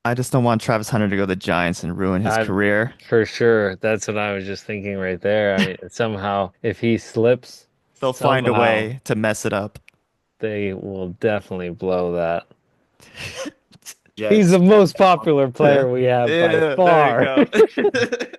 I just don't want Travis Hunter to go to the Giants and ruin his I career. for sure. That's what I was just thinking right there. I mean, somehow if he slips, They'll find a somehow way to mess it up. they will definitely blow that. He's Jets. the most popular Yeah, player we have by yeah, there you far. go.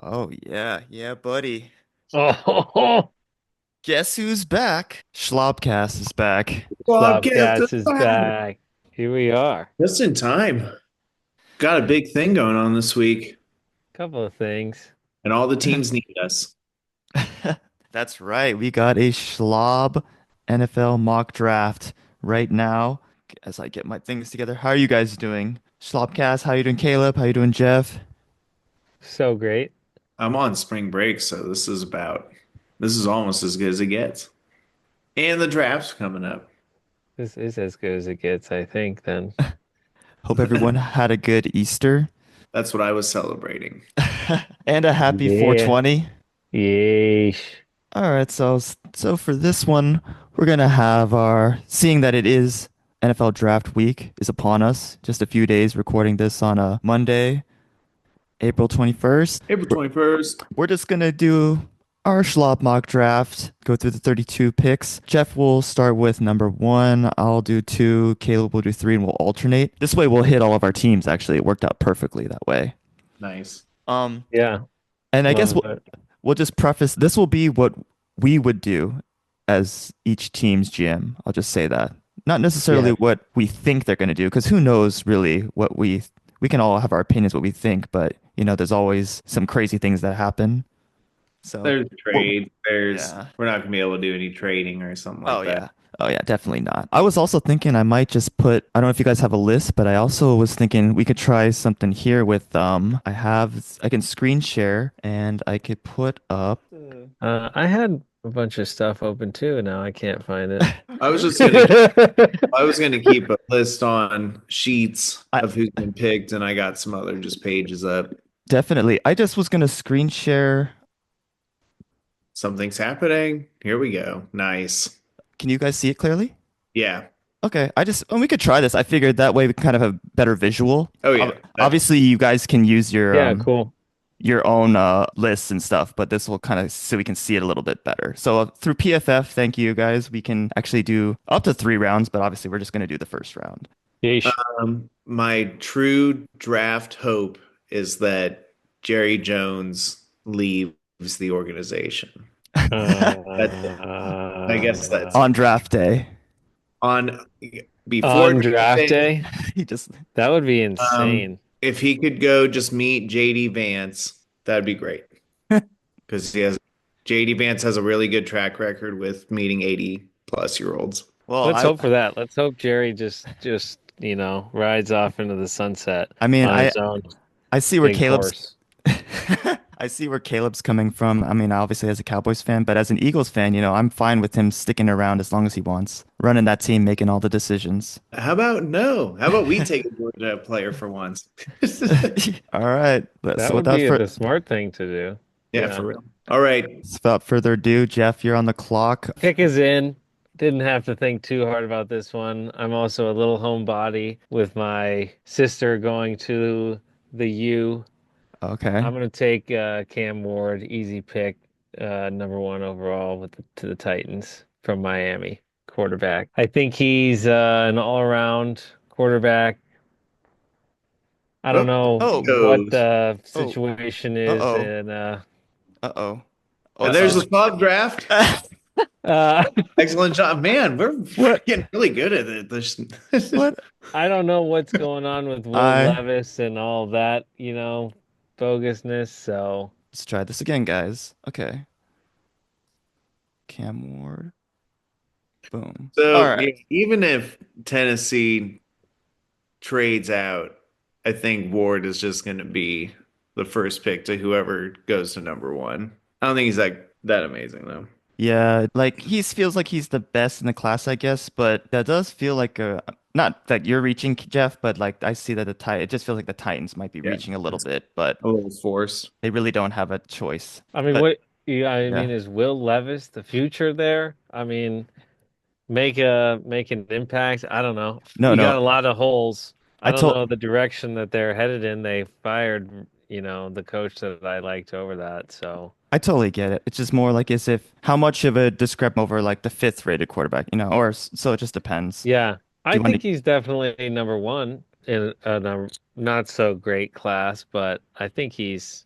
Oh yeah, yeah, buddy. Oh, Guess who's back? Schlabcast is back. Bobcats are Schlabcast is back. back. Here we are. Just in time. Got a big thing going on this week, Couple of things. and all the teams need us. That's right. We got a Schlab NFL mock draft right now. As I get my things together, how are you guys doing? Schlabcast, how you doing, Caleb? How you doing, Jeff? So great. I'm on spring break, so this is almost as good as it gets. And the draft's coming up. This is as good as it gets, I think, then. Hope everyone had a good Easter That's what I was celebrating. and a happy Yeah. 420. Yeesh. All right, so for this one, we're gonna have our seeing that it is NFL draft week is upon us. Just a few days recording this on a Monday, April 21st. April 21st. We're just gonna do our Schlob mock draft, go through the 32 picks. Jeff will start with number one. I'll do two. Caleb will do three, and we'll alternate. This way, we'll hit all of our teams. Actually, it worked out perfectly that way. Nice. Um, Yeah. and I guess Love we'll it. we'll just preface. This will be what we would do as each team's GM. I'll just say that. Not necessarily Yeah. what we think they're gonna do, because who knows really what we can all have our opinions what we think, but there's always some crazy things that happen. So, There's well, trade. There's yeah. we're not gonna be able to do any trading or something Oh like that. yeah. Oh yeah, definitely not. I was also thinking I might just put, I don't know if you guys have a list, but I also was thinking we could try something here with I can screen share and I could put up I had a bunch of stuff open too, and now I can't find it. I was just gonna I was gonna keep a list on sheets I of who's been picked, and I got some other just pages up. definitely I just was gonna screen share. Something's happening. Here we go. Nice. Can you guys see it clearly? Yeah. Okay, we could try this. I figured that way we kind of have better visual. Oh yeah. That Obviously, you guys can use Yeah, cool. your own lists and stuff, but this will kind of so we can see it a little bit better. So through PFF, thank you guys. We can actually do up to 3 rounds, but obviously we're just going to do the first round. Yeesh. my true draft hope is that Jerry Jones leaves the organization. That's it. I guess that's On draft day. on before on draft draft day. day. He just That would be Um, insane. if he could go just meet JD Vance, that'd be great because JD Vance has a really good track record with meeting 80 plus year olds. well, Let's hope for that. Let's hope Jerry just rides off into the sunset I mean, on his own I see where big Caleb's horse. I see where Caleb's coming from. I mean, obviously as a Cowboys fan, but as an Eagles fan, I'm fine with him sticking around as long as he wants, running that team, making all the decisions. How about no? How about we take a Georgia player for once? All right. That So would be the smart thing to do. Yeah, Yeah. for real. All right. without further ado, Jeff, you're on the clock. Pick is in. Didn't have to think too hard about this one. I'm also a little homebody with my sister going to the U. Okay. I'm gonna take Cam Ward, easy pick, number one overall to the Titans from Miami, quarterback. I think he's an all-around quarterback. I Oh, don't know Oh, what goes. the oh, situation is uh-oh, in uh-oh. Oh, And this there's is the mock draft. uh Excellent job, man. We're what? getting really good at it. This What? I don't know what's going on with Will I Levis and all that, bogusness. So let's try this again, guys. Okay. Cam Ward. Boom. All so right. even if Tennessee trades out, I think Ward is just going to be the first pick to whoever goes to number one. I don't think he's that amazing though. Yeah, like he feels like he's the best in the class, I guess, but that does feel like a not that you're reaching, Jeff, but like I see that it just feels like the Titans might be Yeah, reaching a little it's bit, but a little forced. they really don't have a choice. I mean, But what? Yeah, I yeah. mean, is Will Levis the future there? I mean, make an impact. I don't know. No, We no. got a lot of holes. I I don't told know the direction that they're headed in. They fired, the coach that I liked over that. So I totally get it. It's just more like as if how much of a discrep over like the fifth rated quarterback, or so it just depends. yeah, Do I you want think to he's definitely number one in a not so great class, but I think he's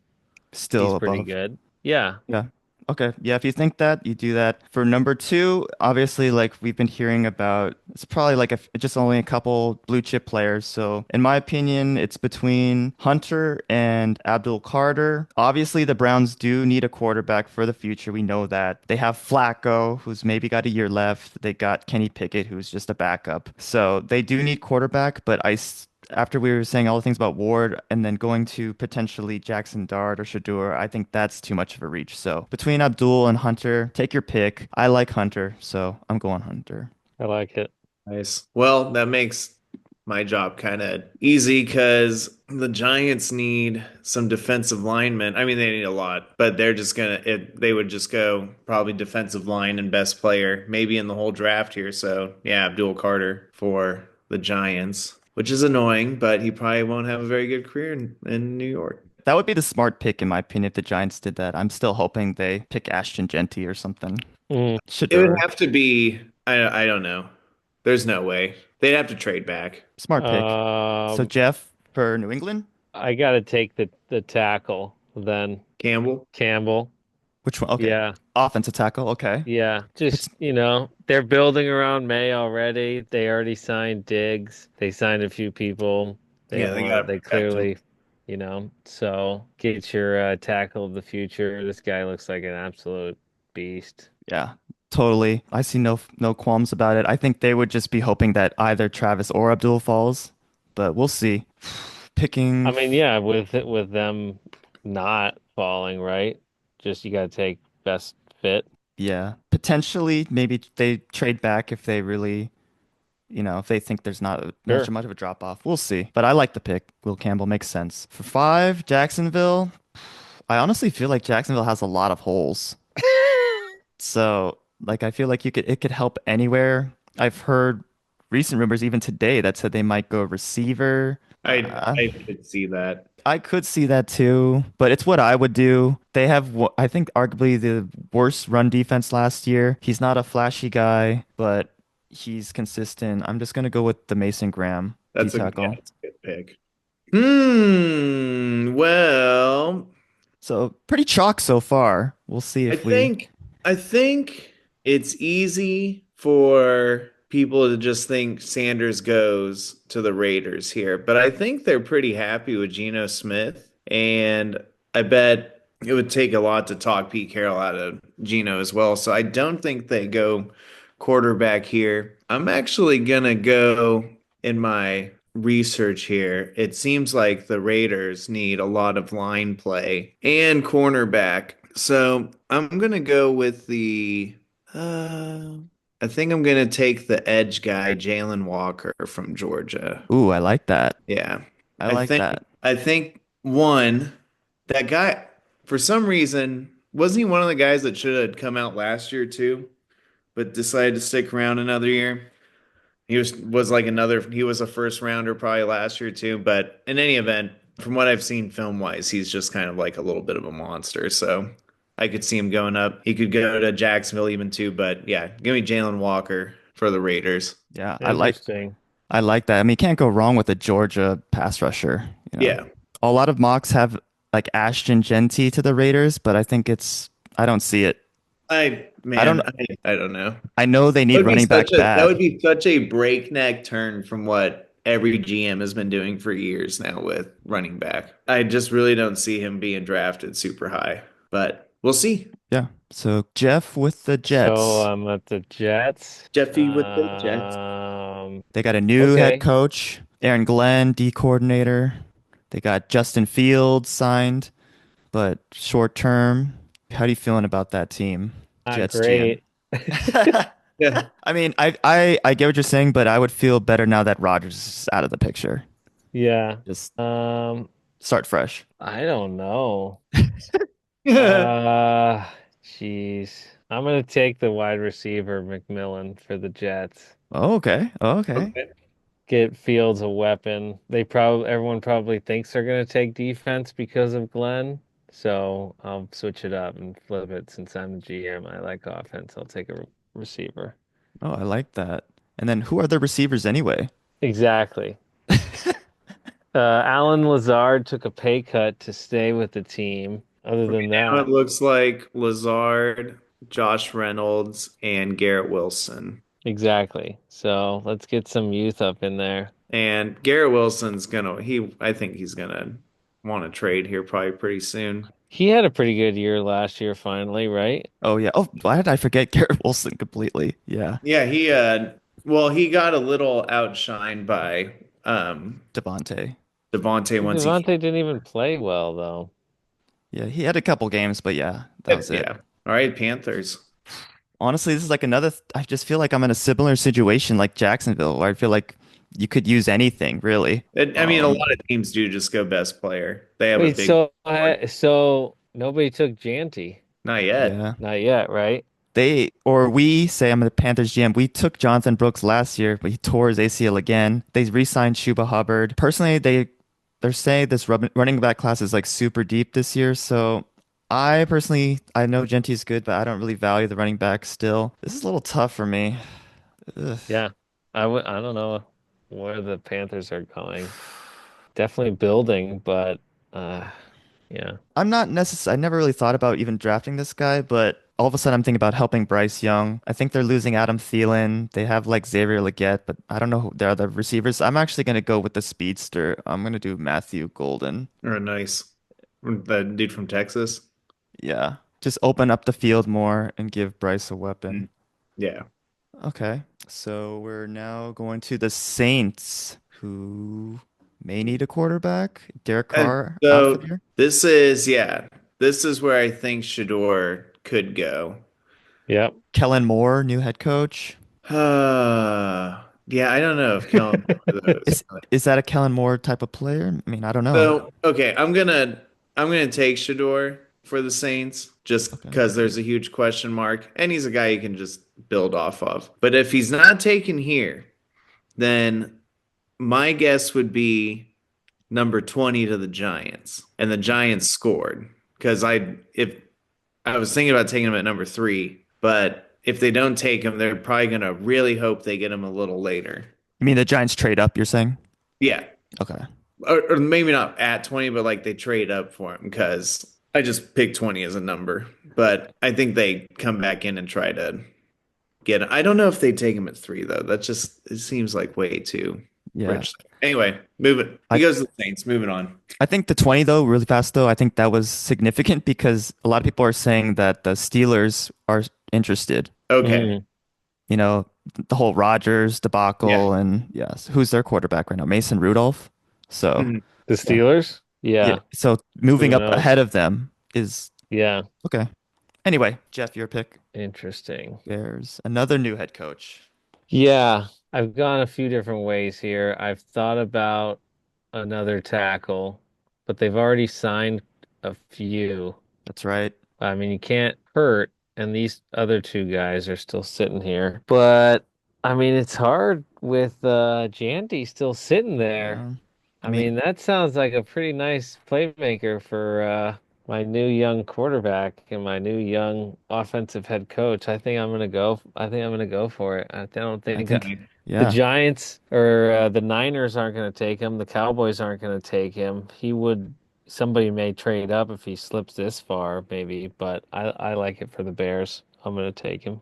still pretty above? good. Yeah, Yeah. Okay. Yeah, if you think that, you do that. For number two, obviously, like we've been hearing about, it's probably like just only a couple blue chip players. So, in my opinion, it's between Hunter and Abdul Carter. Obviously, the Browns do need a quarterback for the future. We know that. They have Flacco, who's maybe got a year left. They got Kenny Pickett, who's just a backup. So, they do need quarterback, but after we were saying all the things about Ward and then going to potentially Jackson Dart or Shadur, I think that's too much of a reach. So between Abdul and Hunter, take your pick. I like Hunter, so I'm going Hunter. I like it. Nice. Well, that makes my job kind of easy because the Giants need some defensive linemen. I mean, they need a lot, but they would just go probably defensive line and best player, maybe in the whole draft here. So, yeah, Abdul Carter for the Giants, which is annoying, but he probably won't have a very good career in New York. That would be the smart pick, in my opinion, if the Giants did that. I'm still hoping they pick Ashton Genty or something. Mm. It would Shadur, have to be, I don't know. There's no way. They'd have to trade back. smart pick. So Um, Jeff for New England? I gotta take the tackle then. Campbell? Campbell. Which one? Okay. Yeah. Offensive tackle. Okay. Yeah. It's, Just, they're building around May already. They already signed Diggs. They signed a few people. Yeah, they got to They protect him. clearly, so get your tackle of the future. This guy looks like an absolute beast. yeah, totally. I see no qualms about it. I think they would just be hoping that either Travis or Abdul falls, but we'll see. I Picking, mean, yeah, with them not falling, right? Just you gotta take best fit. yeah, potentially maybe they trade back if they really, if they think there's not Sure. much of a drop off. We'll see. But I like the pick. Will Campbell makes sense. For five, Jacksonville. I honestly feel like Jacksonville has a lot of holes. So, like, I feel like it could help anywhere. I've heard recent rumors even today that said they might go receiver. I Uh, I could see that. I could see that too, but it's what I would do. They have, I think, arguably the worst run defense last year. He's not a flashy guy, but he's consistent. I'm just gonna go with the Mason Graham D tackle. That's a good pick. Well, So pretty chalk so far. We'll see I if we. think I think it's easy for people to just think Sanders goes to the Raiders here, but I think they're pretty happy with Geno Smith, and I bet it would take a lot to talk Pete Carroll out of Geno as well. So I don't think they go quarterback here. I'm actually gonna go in my research here. It seems like the Raiders need a lot of line play and cornerback. So I'm gonna go with uh I think I'm gonna take the edge guy, Jalen Walker from Georgia. Ooh, I like that. Yeah. I I like think that. I think one, that guy for some reason, wasn't he one of the guys that should have come out last year too, but decided to stick around another year? He was a first rounder probably last year too, but in any event, from what I've seen film wise, he's just kind of like a little bit of a monster. So I could see him going up. He could go to Jacksonville even too, but yeah, give me Jalen Walker for the Raiders. Yeah, Interesting. I like that. I mean, you can't go wrong with a Georgia pass rusher, you know. Yeah. A lot of mocks have like Ashton Genty to the Raiders, but I don't see it. I don't I don't know. I know they That need would be running back that would bad. be such a breakneck turn from what every GM has been doing for years now with running back. I just really don't see him being drafted super high, but we'll see. Yeah. So Jeff with the So Jets. I'm at the Jets. Jeffy with the Jets. They got a new head Okay. coach, Aaron Glenn, D coordinator. They got Justin Fields signed, but short term. How do you feeling about that team? Not Jets GM. great. Yeah. I mean, I get what you're saying, but I would feel better now that Rodgers is out of the picture. Yeah. Just Um, start fresh. I don't know. Okay. Uh, jeez. I'm gonna take the wide receiver McMillan for the Jets. Oh, okay. Oh, okay. Get Fields a weapon. Everyone probably thinks they're gonna take defense because of Glenn. So I'll switch it up and flip it since I'm the GM. I like offense. I'll take a receiver. Oh, I like that. And then who are the receivers anyway? Exactly. Alan Lazard took a pay cut to stay with the team. Other than Now it that, looks like Lazard, Josh Reynolds, and Garrett Wilson. exactly. So let's get some youth up in there. And Garrett Wilson's I think he's gonna want to trade here probably pretty soon. He had a pretty good year last year, finally, right? Oh yeah. Oh, why did I forget Garrett Wilson completely? Yeah. Yeah, he got a little outshined by Devontae. Devontae once he Devontae didn't even play well, though. Yeah, he had a couple games, but yeah, that was it. yeah. All right, Panthers. Honestly, this is like I just feel like I'm in a similar situation like Jacksonville, where I feel like you could use anything, really. I mean, a lot of teams do just go best player. They have a Wait, big board. so nobody took Janty? Not yet. Yeah. Not yet, right? We say I'm the Panthers GM. We took Jonathan Brooks last year, but he tore his ACL again. They re-signed Chuba Hubbard. Personally, they're saying this running back class is like super deep this year. So I know Genty's good, but I don't really value the running back still. This is a little tough for me. Ugh. Yeah. I don't know where the Panthers are going. Definitely building, but uh yeah. I never really thought about even drafting this guy, but all of a sudden I'm thinking about helping Bryce Young. I think they're losing Adam Thielen. They have like Xavier Legette, but I don't know who their other receivers. I'm actually going to go with the speedster. I'm going to do Matthew Golden. Or nice. The dude from Texas. Yeah. Just open up the field more and give Bryce a weapon. Mm. Yeah. Okay. So we're now going to the Saints, who may need a quarterback. Derek And Carr out for the so year. this is where I think Shador could go. Yep. Kellen Moore, new head coach. Yeah, I don't know if Kellen one of those. Is is that a Kellen Moore type of player? I mean, I don't know. So, okay, I'm gonna take Shador for the Saints just Okay. because there's a huge question mark, and he's a guy you can just build off of. But if he's not taken here, then my guess would be number 20 to the Giants, and the Giants scored because if I was thinking about taking him at number 3, but if they don't take him, they're probably gonna really hope they get him a little later. You mean the Giants trade up, you're saying? Yeah, Okay. or maybe not at 20, but like they trade up for him because I just picked 20 as a number. But I think they come back in and try to get him. I don't know if they take him at 3 though. It seems like way too Yeah. rich. Anyway, moving. He I goes to the Saints. Moving on. I think the 20 though, really fast though, I think that was significant because a lot of people are saying that the Steelers are interested. Okay. Mm. You know, the whole Rodgers Yeah. debacle and yes, who's their quarterback right now? Mason Rudolph. So, Mhm. The yeah. Steelers? Yeah. Yeah. So moving Who up ahead knows? of them is Yeah. okay. Anyway, Jeff, your pick. Interesting. There's another new head coach. Yeah. I've gone a few different ways here. I've thought about another tackle, but they've already signed a few. That's right. I mean, you can't hurt, and these other two guys are still sitting here. But I mean, it's hard with Jandy still sitting there. I I mean, mean, that sounds like a pretty nice playmaker for my new young quarterback and my new young offensive head coach. I think I'm gonna go for it. I don't I think think, the yeah. Giants or the Niners aren't going to take him. The Cowboys aren't going to take him. Somebody may trade up if he slips this far, maybe, but I like it for the Bears. I'm going to take him.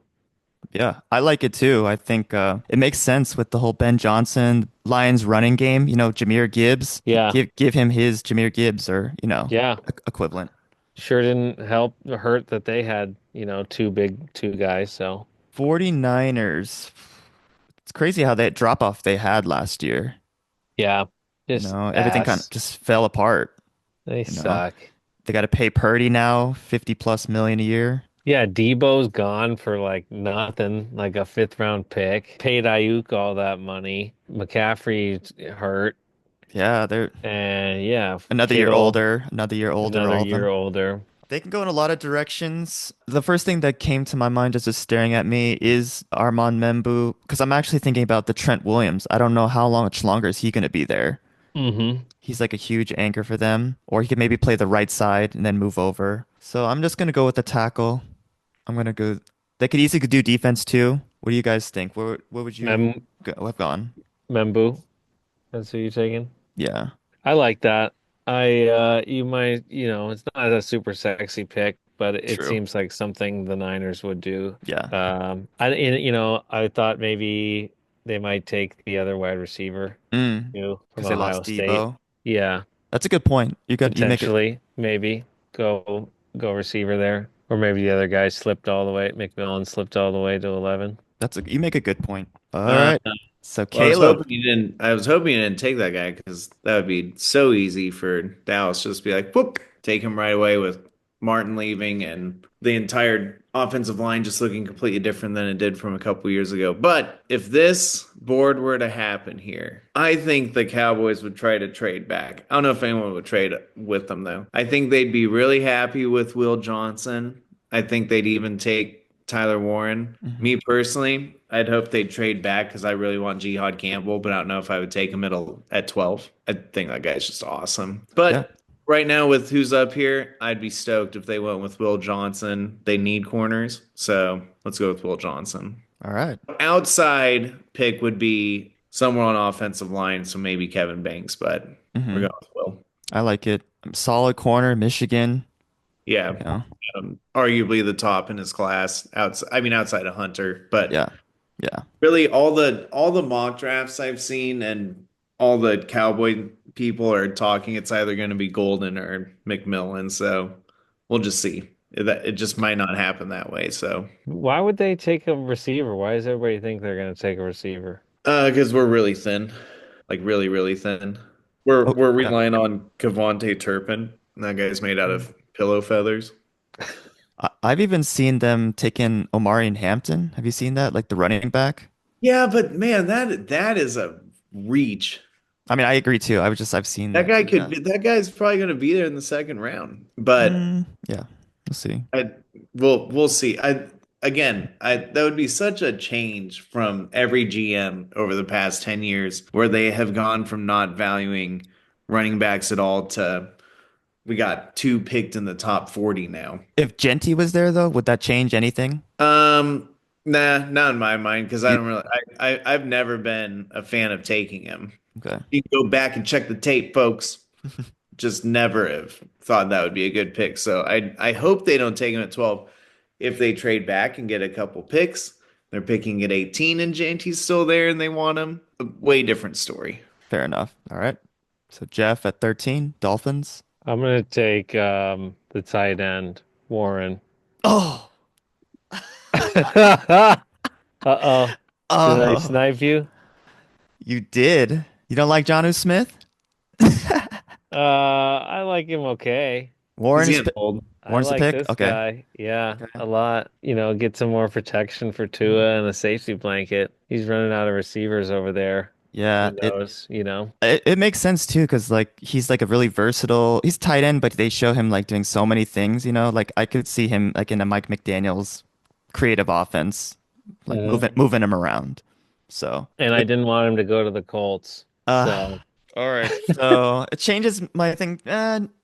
Yeah, I like it too. I think it makes sense with the whole Ben Johnson Lions running game. You know, Jahmyr Gibbs. Yeah, Give him his Jahmyr Gibbs or yeah. equivalent. Sure didn't hurt that they had, two guys. So 49ers. It's crazy how that drop off they had last year. yeah, You just know, everything kind of ass. just fell apart. They You know, suck. they got to pay Purdy now 50 plus million a year. Yeah, Debo's gone for like nothing, like a fifth round pick. Paid Ayuk all that money. McCaffrey's hurt. Yeah, they're And yeah, Kittle, another year older, another all of year them. older. They can go in a lot of directions. The first thing that came to my mind just staring at me is Armand Membu, because I'm actually thinking about the Trent Williams. I don't know how long, much longer is he going to be there. Hmm. He's like a huge anchor for them, or he could maybe play the right side and then move over. So I'm just going to go with the tackle. I'm going to go. They could easily do defense too. What do you guys think? What would you Mem have gone? Membu, that's who you taking? Yeah, I like that. You might, it's not a super sexy pick, but it true. seems like something the Niners would do. Yeah. I thought maybe they might take the other wide receiver, from Because they Ohio lost State. Debo. Yeah, That's a good point. You make it. potentially, maybe go receiver there, or maybe the other guy slipped all the way. McMillan slipped all the way to 11. You make a good point. All Uh, right. So Well, I was Caleb. hoping you didn't. I was hoping you didn't take that guy because that would be so easy for Dallas just be like, whoop, take him right away with Martin leaving and the entire offensive line just looking completely different than it did from a couple years ago. But if this board were to happen here, I think the Cowboys would try to trade back. I don't know if anyone would trade with them though. I think they'd be really happy with Will Johnson. I think they'd even take Tyler Warren. Mhm. Me personally, I'd hope they'd trade back because I really want Jihad Campbell, but I don't know if I would take him at 12. I think that guy's just awesome. Yeah. But right now, with who's up here, I'd be stoked if they went with Will Johnson. They need corners, so let's go with Will Johnson. All right. Outside pick would be somewhere on offensive line, so maybe Kevin Banks, but we're hmm going with Will. I like it. Solid corner, Michigan. Yeah, Yeah. arguably the top in his class. Outside of Hunter, but Yeah. Yeah. really all the mock drafts I've seen and all the Cowboy people are talking, it's either going to be Golden or McMillan. So we'll just see. It just might not happen that way. So Why would they take a receiver? Why does everybody think they're going to take a receiver? because we're really thin, like really, really thin. We're Oh, we're yeah. relying on Cavante Turpin. That guy's made out of pillow feathers. I've even seen them take in Omari and Hampton. Have you seen that? Like the running back? Yeah, but man, that is a reach. I mean, I agree too. Seen that. That guy's probably going to be there in the second round. But Yeah. We'll see. I we'll see. I that would be such a change from every GM over the past 10 years where they have gone from not valuing running backs at all to we got two picked in the top 40 now. If Genty was there though, would that change anything? Um Nah, not in my mind because I You don't really I've never been a fan of taking him. okay. You can go back and check the tape, folks. Just never have thought that would be a good pick. So I hope they don't take him at 12. If they trade back and get a couple picks, they're picking at 18 and Janty's still there and they want him. A way different story. Fair enough. All right. So Jeff at 13, Dolphins. I'm going to take the tight end, Warren. Oh, Uh-oh. Did I oh, snipe you? you did. You don't like Jonnu Smith? I like him okay. He's Warren is getting old. I Warren's the like pick. this Okay. guy. Yeah, Okay. a lot. Get some more protection for Tua and a safety blanket. He's running out of receivers over there. Who Yeah, knows? it makes sense too, because like he's like a really versatile. He's tight end, but they show him like doing so many things. Like I could see him like in a Mike McDaniel's creative offense, like Mhm. moving him around. So And I it didn't want him to go to the Colts. uh So, all right. So it changes my thing.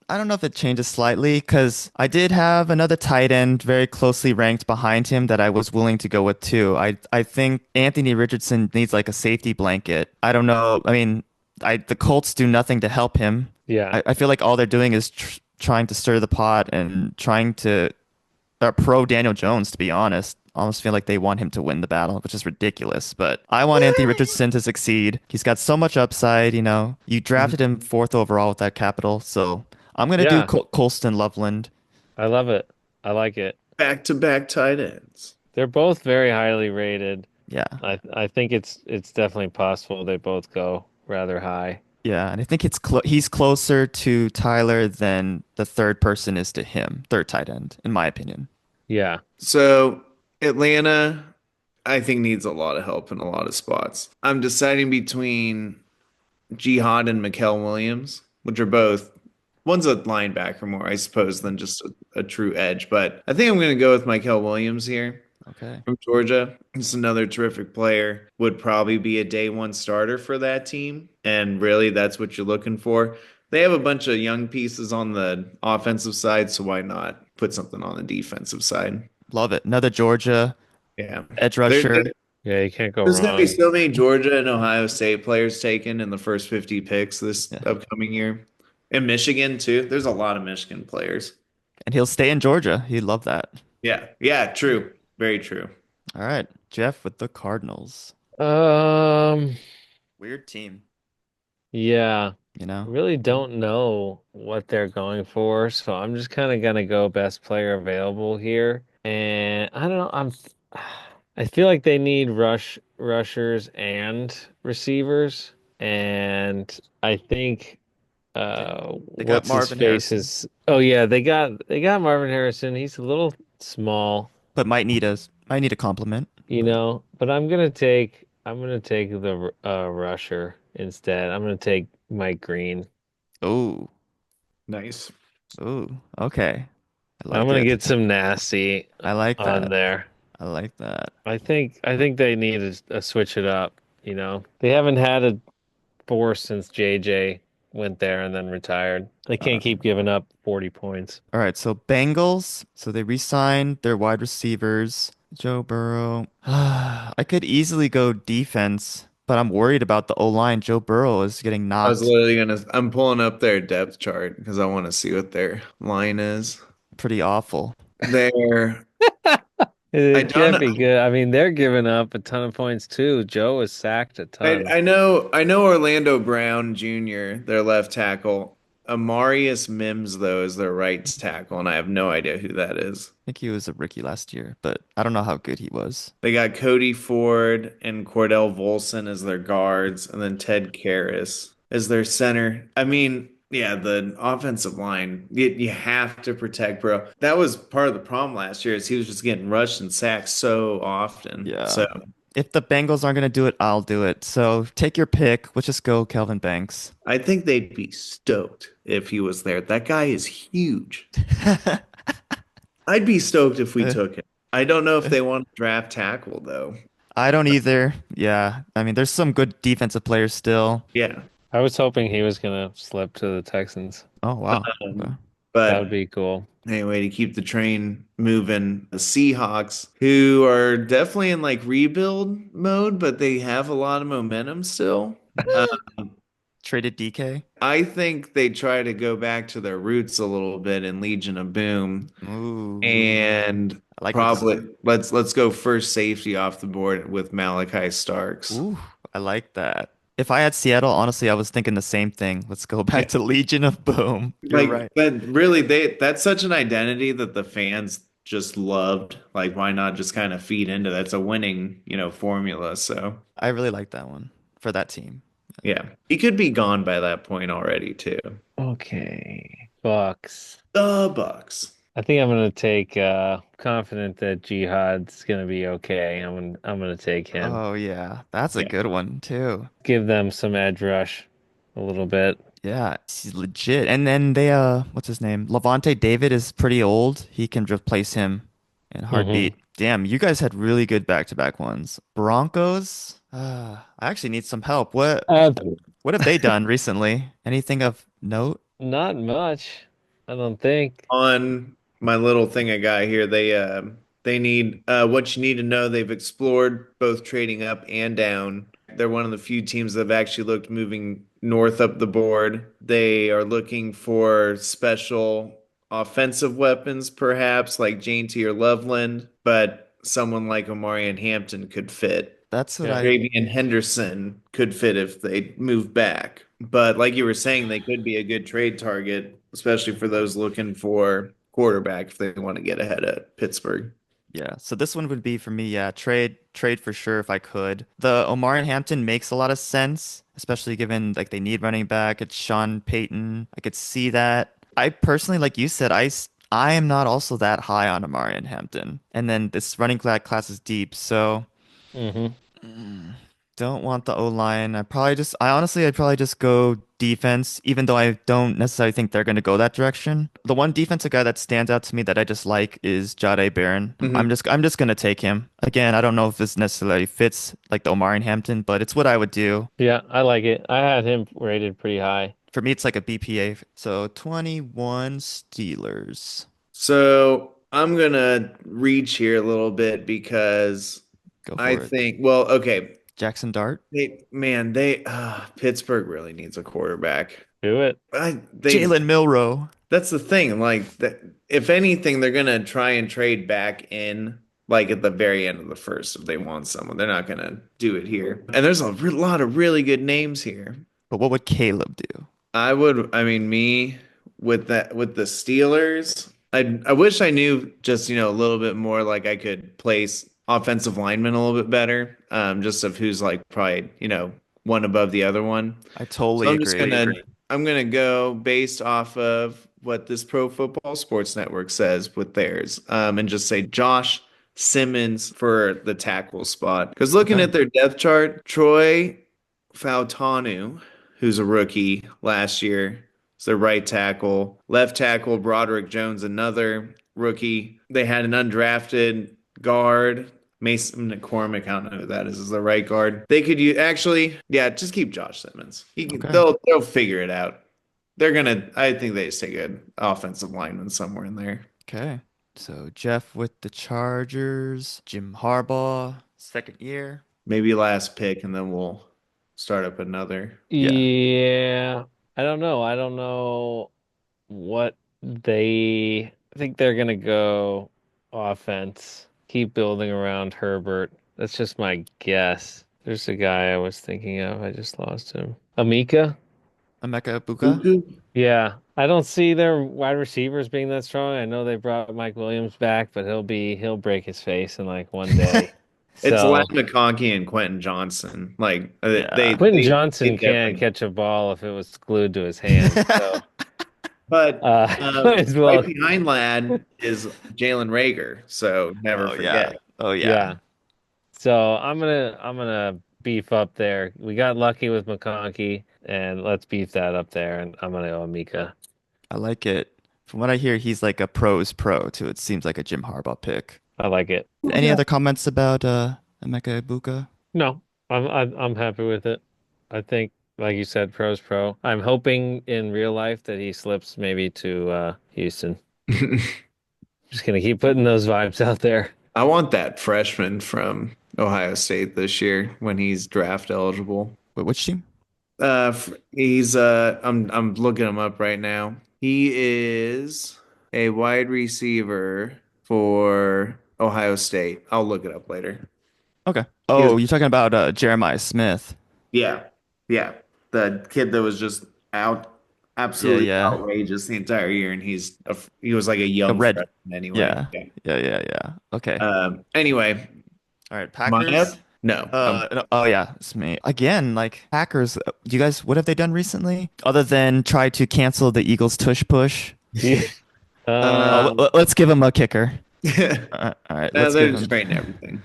I don't know if it changes slightly because I did have another tight end very closely ranked behind him that I was willing to go with too. I think Anthony Richardson needs like a safety blanket. I don't know. I mean, the Colts do nothing to help him. yeah. I feel like all they're doing is trying to stir the pot and trying to pro Daniel Jones, to be honest. I almost feel like they want him to win the battle, which is ridiculous. But I want Anthony Richardson to succeed. He's got so much upside. You drafted him fourth overall with that capital. So I'm going to do Yeah, Colston Loveland. I love it. I like it. Back to back tight ends. They're both very highly rated. Yeah. I think it's definitely possible they both go rather high. Yeah. And I think he's closer to Tyler than the third person is to him, third tight end, in my opinion. Yeah. So Atlanta, I think needs a lot of help in a lot of spots. I'm deciding between Jihad and Mikael Williams, which are both one's a linebacker more, I suppose, than just a true edge. But I think I'm going to go with Mikael Williams here Okay. from Georgia. He's another terrific player. Would probably be a day one starter for that team. And really, that's what you're looking for. They have a bunch of young pieces on the offensive side, so why not put something on the defensive side? Love it. Another Georgia Yeah. edge There, rusher. Yeah, you can't go there's going to be wrong. so many Georgia and Ohio State players taken in the first 50 picks this Yeah. upcoming year. And Michigan, too. There's a lot of Michigan players. And he'll stay in Georgia. He'd love that. Yeah. Yeah. True. Very true. All right. Jeff with the Cardinals. Um, Weird team, yeah, you know? really don't know what they're going for, so I'm just kind of gonna go best player available here. And I don't know, I feel like they need rushers and receivers, and I think They, they got what's his Marvin face Harrison, is oh yeah, they got Marvin Harrison. He's a little small, but might need a compliment. but I'm gonna take the rusher instead. I'm gonna take Mike Green. Oh, Nice. oh, okay. I I'm like gonna it. get some nasty I like on that. there. I like that. I think they need a switch it up. They haven't had a force since JJ went there and then retired. They Uh, can't keep giving up 40 points. all right, so Bengals, so they re-signed their wide receivers, Joe Burrow. I could easily go defense, but I'm worried about the O-line. Joe Burrow is getting I was knocked literally I'm pulling up their depth chart because I want to see what their line is. pretty awful. They're, I It don't can't know. be good. I mean, they're giving up a ton of points too. Joe was sacked a I, ton. I know I know Orlando Brown Jr., their left tackle. Amarius Mims, though, is their right tackle, and I have no idea who that is. Think he was a rookie last year, but I don't know how good he was. They got Cody Ford and Cordell Volson as their guards, and then Ted Karras as their center. I mean, yeah, the offensive line, you have to protect, bro. That was part of the problem last year is he was just getting rushed and sacked so often. Yeah. So If the Bengals aren't gonna do it, I'll do it. So take your pick. Let's just go Kelvin Banks. I think they'd be stoked if he was there. That guy is huge. I'd be stoked if we took him. I don't know if they want to draft tackle though. I don't either. Yeah. I mean, there's some good defensive players still. Yeah. I was hoping he was gonna slip to the Texans. Oh, wow. Okay. Um, That would but be cool. anyway, to keep the train moving, the Seahawks, who are definitely in like rebuild mode, but they have a lot of momentum still. Traded DK. I think they try to go back to their roots a little bit in Legion of Boom, Ooh. and I like this. probably let's go first safety off the board with Malachi Starks. Ooh, I like that. If I had Seattle, honestly, I was thinking the same thing. Let's go back Yeah. to Legion of Boom. You're Like right. that really that's such an identity that the fans just loved. Like why not just kind of feed into that's a winning, formula. So I really like that one for that team. yeah. He could be gone by that point already too. Okay. Bucks. The Bucks. I think I'm gonna take confident that Jihad's gonna be okay. I'm gonna take him. Oh, yeah. That's a Yeah. good one, too. Give them some edge rush a little bit. Yeah, he's legit. And then what's his name? Levante David is pretty old. He can replace him in a Hmm. heartbeat. Damn, you guys had really good back-to-back ones. Broncos? I actually need some help. What have they done recently? Anything of note? Not much, I don't think. On my little thing I got here, they need what you need to know. They've explored both trading up and down. They're one of the few teams that have actually looked moving north up the board. They are looking for special offensive weapons, perhaps like Jainty or Loveland, but someone like Omarion Hampton could fit. That's what Yeah. I Travian Henderson could fit if they move back. But like you were saying, they could be a good trade target, especially for those looking for quarterback if they want to get ahead of Pittsburgh. Yeah, so this one would be for me, yeah, trade for sure if I could. The Omar and Hampton makes a lot of sense, especially given like they need running back. It's Sean Payton. I could see that. I personally, like you said, I am not also that high on Amari and Hampton. And then this running back class is deep, so Hmm. don't want the O-line. I'd probably just go defense, even though I don't necessarily think they're going to go that direction. The one defensive guy that stands out to me that I just like is Jade Barron. Mhm. I'm just going to take him. Again, I don't know if this necessarily fits like the Omari and Hampton, but it's what I would do. Yeah, I like it. I had him rated pretty high. For me, it's like a BPA. So 21 Steelers. So I'm gonna reach here a little bit because Go I for it. think, well, okay, Jackson Dart. they Pittsburgh really needs a quarterback. Do it. They Jalen Milrow. That's the thing. Like that, if anything, they're gonna try and trade back in like at the very end of the first if they want someone. They're not gonna do it here. And there's a lot of really good names here. But what would Caleb do? I mean, me with that with the Steelers, I wish I knew just, a little bit more like I could place offensive linemen a little bit better, just of who's like probably, one above the other one. I So totally agree. I'm gonna go based off of what this Pro Football Sports Network says with theirs, and just say Josh Simmons for the tackle spot. Because looking Okay. at their depth chart, Troy Fautanu, who's a rookie last year, is their right tackle. Left tackle Broderick Jones, another rookie. They had an undrafted guard. Mason McCormick, I don't know who that is the right guard. They could use actually, yeah, just keep Josh Simmons. Okay. They'll figure it out. I think they just take an offensive lineman somewhere in there. Okay. So Jeff with the Chargers, Jim Harbaugh, second year. Maybe last pick, and then we'll start up another. Yeah, Yeah, I don't know. I don't know what I think they're gonna go offense. Keep building around Herbert. That's just my guess. There's a guy I was thinking of. I just lost him. Amika? Emeka Buka. Buku? Yeah. I don't see their wide receivers being that strong. I know they brought Mike Williams back, but he'll break his face in like one day. It's Ladd So McConkey and Quentin Johnson. Like Yeah. Quentin they Johnson can't definitely. catch a ball if it was glued to his hand. So But might as right well. behind Ladd is Jalen Rager, so never Oh yeah. forget. Oh yeah. Yeah. So I'm gonna beef up there. We got lucky with McConkey, and let's beef that up there. And I'm gonna go Amika. I like it. From what I hear, he's like a pro's pro too. It seems like a Jim Harbaugh pick. I like it. Any other comments about Emeka Buka? No, I'm happy with it. I think, like you said, pro's pro. I'm hoping in real life that he slips maybe to Houston. Just gonna keep putting those vibes out there. I want that freshman from Ohio State this year when he's draft eligible. Wait, which team? He's I'm looking him up right now. He is a wide receiver for Ohio State. I'll look it up later. Okay. He is, Oh, you're talking about Jeremiah Smith. yeah, yeah, the kid that was just Yeah, absolutely yeah. outrageous the entire year, and he was like a A young red. freshman anyway. Yeah. Yeah. Yeah, yeah, yeah. Okay. Anyway, All right, am I up? Packers. No. Oh yeah, it's me. Again, like Packers, you guys, what have they done recently? Other than try to cancel the Eagles tush push? Yeah. Oh, Um, let's give them a kicker. All right, no, let's give they're them. just trading everything.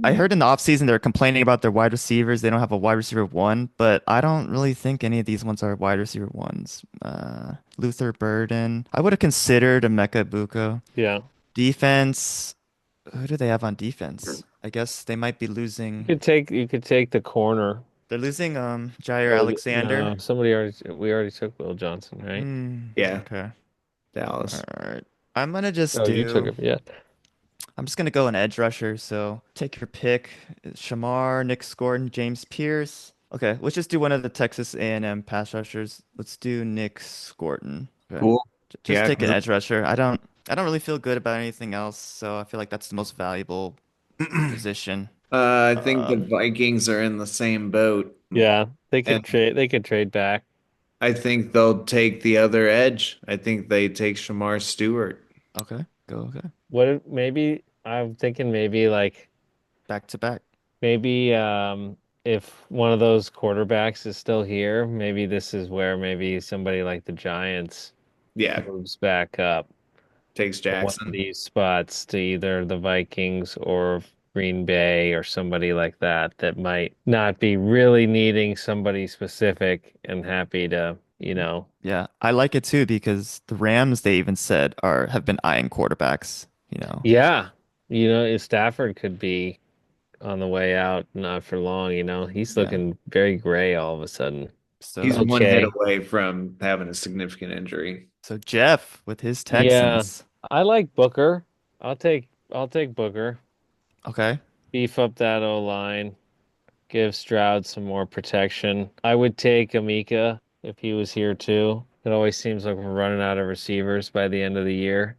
I heard in the offseason they're complaining about their wide receivers. They don't have a wide receiver one, but I don't really think any of these ones are wide receiver ones. Luther Burden. I would have considered a Emeka Buko. Yeah. Defense. Who do they have on defense? I guess they might be losing. You could take the corner. They're losing Jair Alexander. No, we already took Will Johnson, right? Hmm. Yeah, Okay. All Dallas. right. I'm gonna just Oh, you took do. him. Yeah. I'm just gonna go an edge rusher. So take your pick. Shamar, Nick Scorton, James Pierce. Okay, let's just do one of the Texas A&M pass rushers. Let's do Nick Scorton. Okay. Cool. Just Yeah, take 'cause an edge rusher. I don't really feel good about anything else, so I feel like that's the most valuable position. I think the Um, Vikings are in the same boat, Yeah. and They could trade back. I think they'll take the other edge. I think they take Shamar Stewart. okay, go okay. Maybe I'm thinking maybe like Back to back. maybe if one of those quarterbacks is still here, maybe this is where maybe somebody like the Giants Yeah, moves back up. Takes from one of Jackson. these spots to either the Vikings or Green Bay or somebody like that that might not be really needing somebody specific and happy to, Yeah, I like it too because the Rams, they even said, are have been eyeing quarterbacks, you know. yeah, if Stafford could be on the way out, not for long, he's Yeah. looking very gray all of a sudden. He's So one hit Okay. away from having a significant injury. so Jeff with his Yeah, Texans. I like Booker. I'll take Booker. Okay. Beef up that O line. Give Stroud some more protection. I would take Amika if he was here too. It always seems like we're running out of receivers by the end of the year.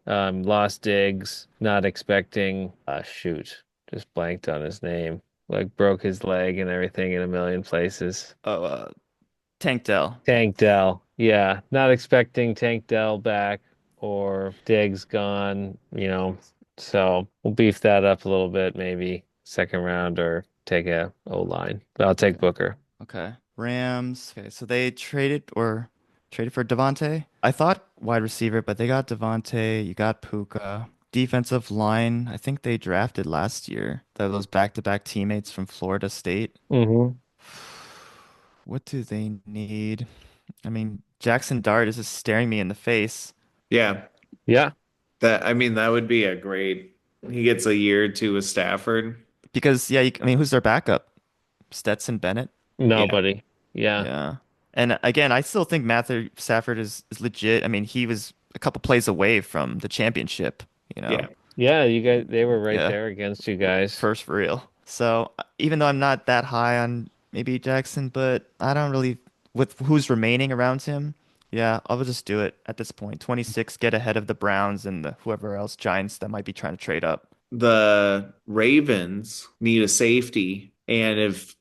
Lost Diggs, not expecting, shoot, just blanked on his name. Like broke his leg and everything in a million places. Oh, Tank Dell. Tank Dell. Yeah, not expecting Tank Dell back or Diggs gone, So we'll beef that up a little bit, maybe second round or take a O line. But I'll take Okay. Booker. Okay. Rams. Okay, so they traded for Devontae. I thought wide receiver, but they got Devontae. You got Puka. Defensive line. I think they drafted last year. Those back-to-back teammates from Florida State. Hmm. What do they need? I mean, Jackson Dart is just staring me in the face Yeah, Yeah, that would be a great. He gets a year or two with Stafford. because yeah, I mean, who's their backup? Stetson Bennett. Yeah, nobody. Yeah. Yeah. And again, I still think Matthew Stafford is legit. I mean, he was a couple plays away from the championship, you know. yeah. Yeah, you guys, they were right Yeah, there against you guys. first for real. So even though I'm not that high on maybe Jackson, but I don't really with who's remaining around him. Yeah, I'll just do it at this point. 26, get ahead of the Browns and the whoever else Giants that might be trying to trade up. The Ravens need a safety, and if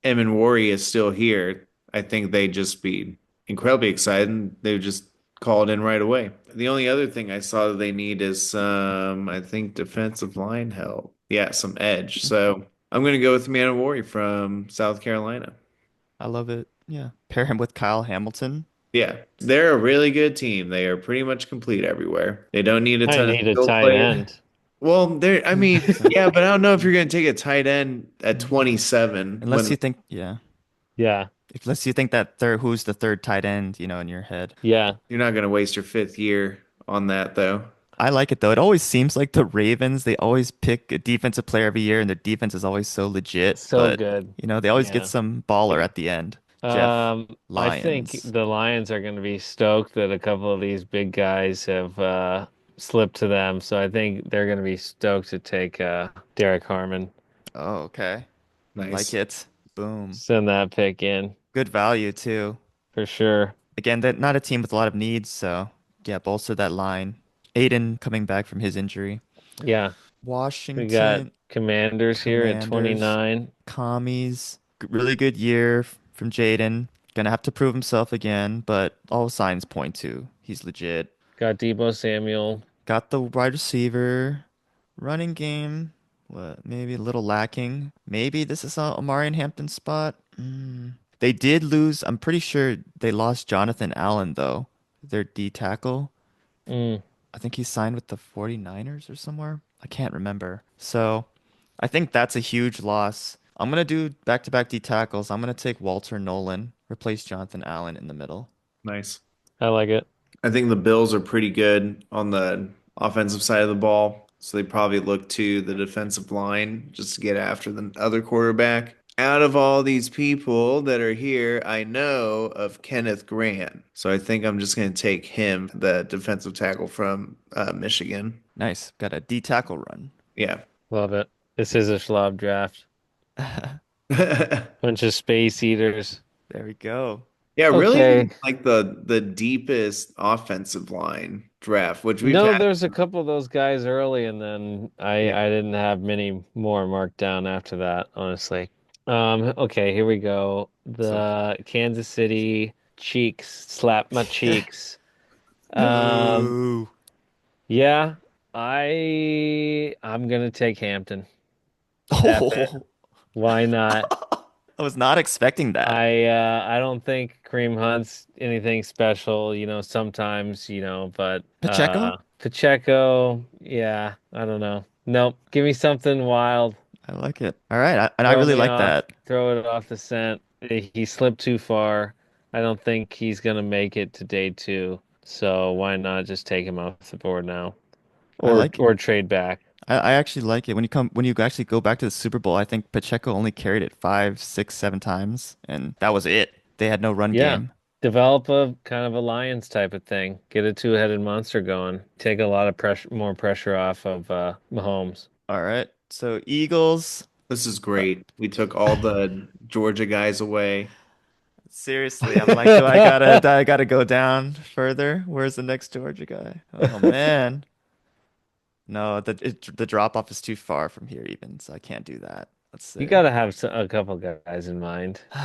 Emin Worry is still here, I think they'd just be incredibly excited. They would just call it in right away. The only other thing I saw that they need is I think defensive line help. Yeah, some edge. So I'm gonna go with Emin Worry from South Carolina. I love it. Yeah. Pair him with Kyle Hamilton. Yeah, they're a really good team. They are pretty much complete everywhere. They don't need a I ton of need a skill tight players. end. Well, I mean, So, yeah, but I don't know if you're going to take a tight end at mm, 27 unless you when think, yeah. Yeah. Unless you think that third, who's the third tight end, in your head. Yeah. you're not going to waste your fifth year on that, though. I like it though. It always seems like the Ravens, they always pick a defensive player every year and their defense is always so legit, So but good. they always get Yeah. some baller at the end. Jeff, I think Lions. the Lions are going to be stoked that a couple of these big guys have slipped to them. So I think they're going to be stoked to take Derek Harmon, Oh, okay. Like Nice. it. Boom. send that pick in Good value too. for sure. Again, they're not a team with a lot of needs, so yeah, bolster that line. Aiden coming back from his injury. Yeah. We got Washington Commanders here at Commanders, 29. Commies, really good year from Jaden. Gonna have to prove himself again, but all signs point to he's legit. Got Debo Samuel. Got the wide receiver, running game. What? Maybe a little lacking. Maybe this is a Amari and Hampton spot. They did lose. I'm pretty sure they lost Jonathan Allen though, their D tackle. Mm. I think he signed with the 49ers or somewhere. I can't remember. So I think that's a huge loss. I'm gonna do back-to-back D tackles. I'm gonna take Walter Nolan, replace Jonathan Allen in the middle. Nice. I like it. I think the Bills are pretty good on the offensive side of the ball, so they probably look to the defensive line just to get after the other quarterback. Out of all these people that are here, I know of Kenneth Grant. So I think I'm just going to take him, the defensive tackle from Michigan. Nice. Got a D tackle run. Yeah. Love it. This is a Schlab draft. Bunch of space eaters. There we go. Yeah, really Okay. like the deepest offensive line draft, which we've No, had. there's a couple of those guys early, and then I Yeah. I didn't have many more marked down after that, honestly. Okay, here we go. So The Kansas City Cheeks slap my cheeks. Um, no. yeah, I'm gonna take Hampton. F it. Oh, Why not? I was not expecting that. I don't think Kareem Hunt's anything special, sometimes, but Pacheco? Pacheco, yeah, I don't know. Nope. Give me something wild. I like it. All right, and I Throw really me like off, that. throw it off the scent. He slipped too far. I don't think he's gonna make it to day two. So why not just take him off the board now? I Or like or trade back. I actually like it. When you actually go back to the Super Bowl, I think Pacheco only carried it five, six, 7 times, and that was it. They had no run Yeah. game. Develop a kind of alliance type of thing. Get a two-headed monster going. Take a lot of pressure, more pressure off of Mahomes. All right. So Eagles, This is uh, great. We took all the Georgia guys away. seriously, I'm like, do I gotta go down further? Where's the next Georgia guy? Oh man. No, the drop off is too far from here even, so I can't do that. Let's You see. got to have a couple guys in mind. Who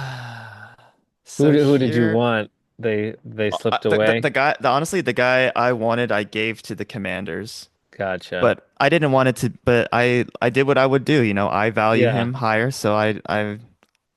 So who did you here, want? They slipped the away. guy, honestly, the guy I wanted, I gave to the Commanders. Gotcha. But I didn't want it to, but I did what I would do, I value Yeah. him higher, so I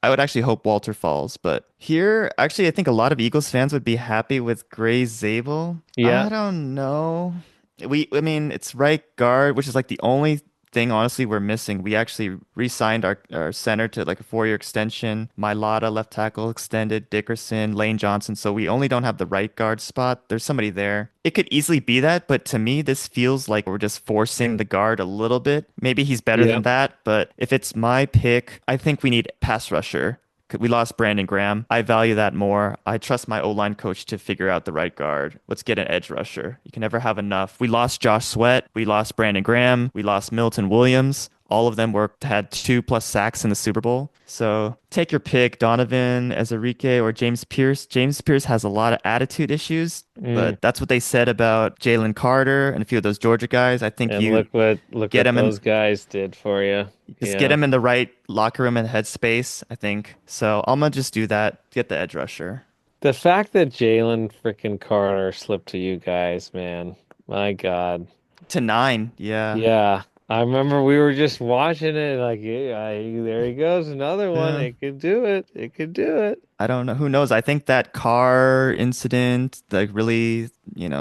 would actually hope Walter falls. But here, actually, I think a lot of Eagles fans would be happy with Gray Zabel. Yeah. I don't know. I mean, it's right guard, which is like the only thing, honestly, we're missing. We actually re-signed our center to like a 4-year extension. Mailata, left tackle, extended. Dickerson, Lane Johnson. So we only don't have the right guard spot. There's somebody there. It could easily be that, but to me, this feels like we're just forcing the guard a little bit. Maybe he's better Yeah. than that, but if it's my pick, I think we need pass rusher. We lost Brandon Graham. I value that more. I trust my O-line coach to figure out the right guard. Let's get an edge rusher. You can never have enough. We lost Josh Sweat. We lost Brandon Graham. We lost Milton Williams. All of them had 2+ sacks in the Super Bowl. So take your pick, Donovan, Ezerique, or James Pierce. James Pierce has a lot of attitude issues, Mm. but that's what they said about Jalen Carter and a few of those Georgia guys. I think And you look get what him in those guys did for you. just get Yeah. him in the right locker room and headspace, I think. So I'm gonna just do that. Get the edge rusher The fact that Jalen freaking Carter slipped to you guys, man. My God. to 9. Yeah, Yeah. I remember we were just watching it like, yeah, there he goes, another one. yeah. It could do it. It could do it. I don't know. Who knows? I think that car incident like really,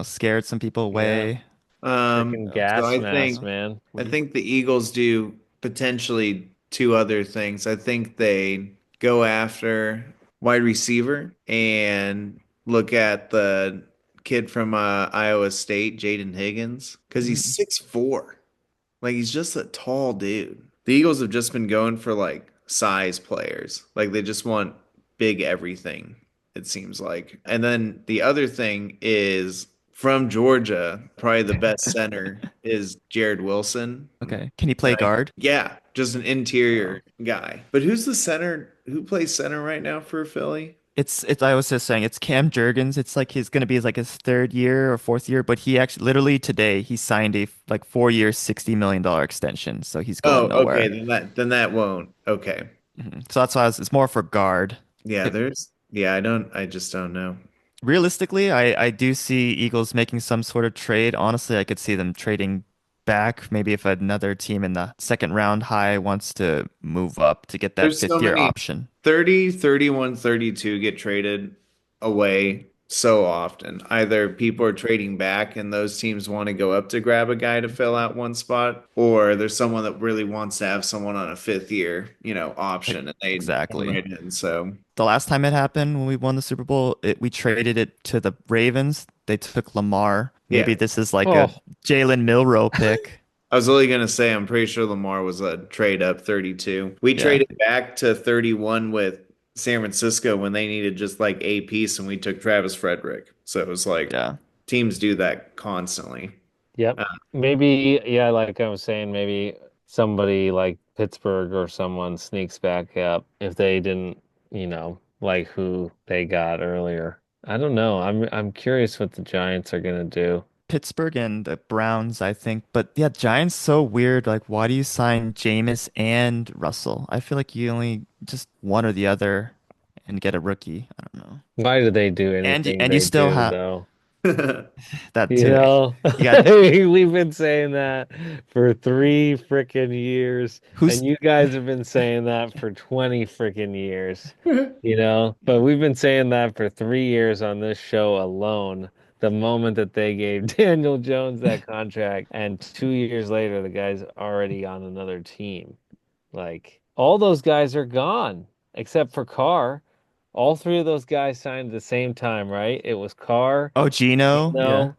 scared some people Yeah. away. Um, Freaking so gas I mask, think man. I What do you? think the Eagles do potentially two other things. I think they go after wide receiver and look at the kid from Iowa State, Jaden Higgins, because he's Mm, 6'4". Like he's just a tall dude. The Eagles have just been going for like size players. Like they just want big everything, it seems like. And then the other thing is from Georgia, probably the best center is Jared Wilson. okay. Can he play Right. guard? Yeah, just an Oh. interior guy. But who's the center? Who plays center right now for Philly? It's I was just saying it's Cam Jurgens. It's like he's gonna be like his third year or fourth year, but he actually literally today he signed a like 4 year, $60 million extension. So he's Oh, going okay. nowhere. Then that won't. Okay. So that's why it's more for guard. Yeah, It, I just don't know. realistically, I do see Eagles making some sort of trade. Honestly, I could see them trading back. Maybe if another team in the second round high wants to move up to get that There's so fifth year many option. 30, 31, 32 get traded away so often. Either people are trading back and those teams want to go up to grab a guy to fill out one spot, or there's someone that really wants to have someone on a fifth year, option and they come Exactly. right in. So The last time it happened when we won the Super Bowl, we traded it to the Ravens. They took Lamar. Maybe yeah. this is like a Oh, Jalen Milroe pick. I was only gonna say I'm pretty sure Lamar was a trade up 32. We Yeah, traded back to 31 with San Francisco when they needed just like a piece, and we took Travis Frederick. So it was like yeah. teams do that constantly. yep. Uh, Maybe, yeah, like I was saying, maybe somebody like Pittsburgh or someone sneaks back up if they didn't, like who they got earlier. I don't know. I'm curious what the Giants are gonna do. Pittsburgh and the Browns, I think. But yeah, Giants so weird. Like, why do you sign Jameis and Russell? I feel like you only just one or the other and get a rookie. I don't know. Why do they do And anything and you they still do have though? That You too. know, You got we've been saying that for 3 freaking years, who's and you guys have been saying that for 20 freaking years, you know, but we've been saying that for 3 years on this show alone. The moment that they gave Daniel Jones that contract, and 2 years later, the guy's already on another team. Like, all those guys are gone except for Carr. All three of those guys signed at the same time, right? It was Carr, oh Gino, yeah. Gino,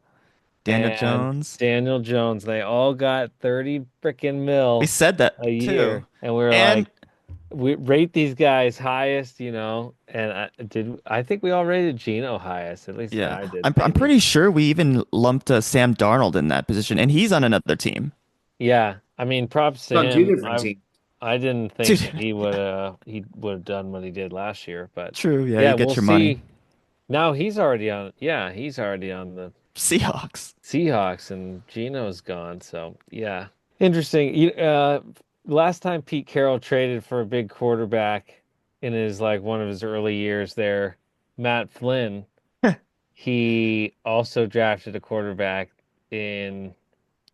Daniel and Jones. Daniel Jones. They all got 30 freaking We mil said that a too. year. And we were And like, we rate these guys highest, you know. And I think we all rated Gino highest. At least yeah, I did, I'm maybe. pretty sure we even lumped Sam Darnold in that position, and he's on another team. Yeah. I mean, props to On two him. different teams. I didn't think Dude, that he would have done what he did last year, but true, yeah, yeah, you we'll get your money. see. Now he's already on the Seahawks. Seahawks, and Gino's gone. So yeah, interesting. Last time Pete Carroll traded for a big quarterback in his like one of his early years there, Matt Flynn, he also drafted a quarterback in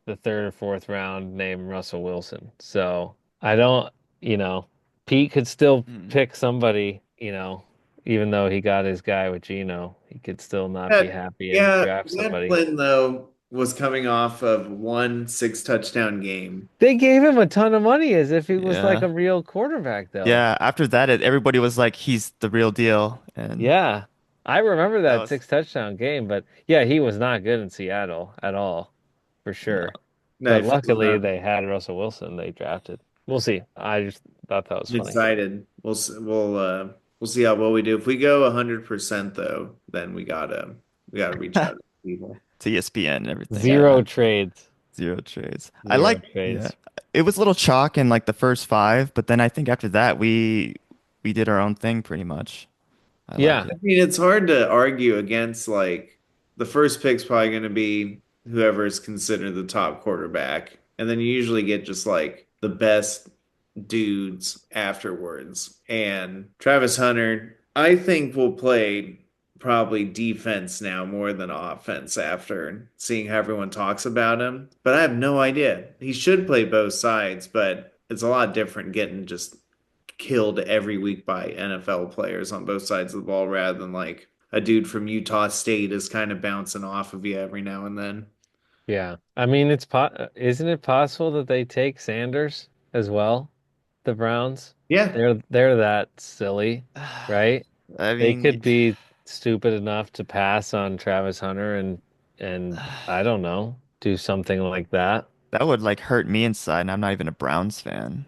the third or fourth round named Russell Wilson. So I don't, you know, Pete could still Hmm. pick somebody, you know, even though he got his guy with Gino, he could still not be Yeah, happy and yeah, draft Matt somebody. Flynn though was coming off of one six touchdown game. They gave him a ton of money as if he was like Yeah. a real quarterback, though. Yeah, after that, everybody was like, he's the real deal. And Yeah. I remember that that was, six touchdown game, but yeah, he was not good in Seattle at all, for no. sure. No, But he was luckily not they had Russell Wilson they drafted. We'll see. I just thought that was funny. excited. We'll see how well we do. If we go 100% though, then we gotta reach out to people. To ESPN and everything. Yeah. Zero trades. Zero trades. I Zero like, yeah. trades. It was a little chalk in like the first five, but then I think after that we did our own thing pretty much. I like Yeah. I it. mean, it's hard to argue against like the first pick's probably going to be whoever is considered the top quarterback, and then you usually get just like the best dudes afterwards. And Travis Hunter, I think will play probably defense now more than offense after seeing how everyone talks about him. But I have no idea. He should play both sides, but it's a lot different getting just killed every week by NFL players on both sides of the ball rather than like a dude from Utah State is kind of bouncing off of you every now and then. Yeah. I mean, isn't it possible that they take Sanders as well? The Browns? Yeah. They're that silly, right? I They mean, could be stupid enough to pass on Travis Hunter and I don't know, do something like that. that would like hurt me inside, and I'm not even a Browns fan.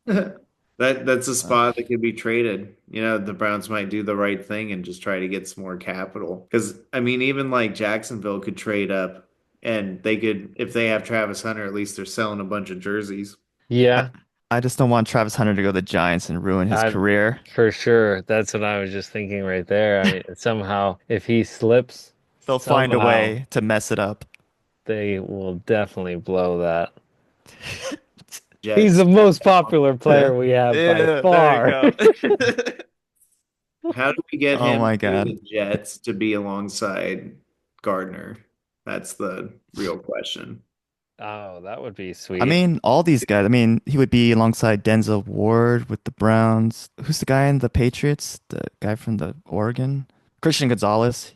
Just That's a uh, spot that could be traded. You know, the Browns might do the right thing and just try to get some more capital. Because I mean, even like Jacksonville could trade up and they could, if they have Travis Hunter, at least they're selling a bunch of jerseys. I, Yeah, I just don't want Travis Hunter to go to the Giants and ruin his I career. for sure. That's what I was just thinking right there. I mean, somehow if he slips, They'll find a somehow way to mess it up. they will definitely blow that. He's Jets. the most popular Yeah, player we have by yeah, there you far. go. How do we get Oh him my to God. the Jets to be alongside Gardner? That's the real question. Oh, that would be I sweet. mean, all these guys. I mean, he would be alongside Denzel Ward with the Browns. Who's the guy in the Patriots? The guy from the Oregon? Christian Gonzalez.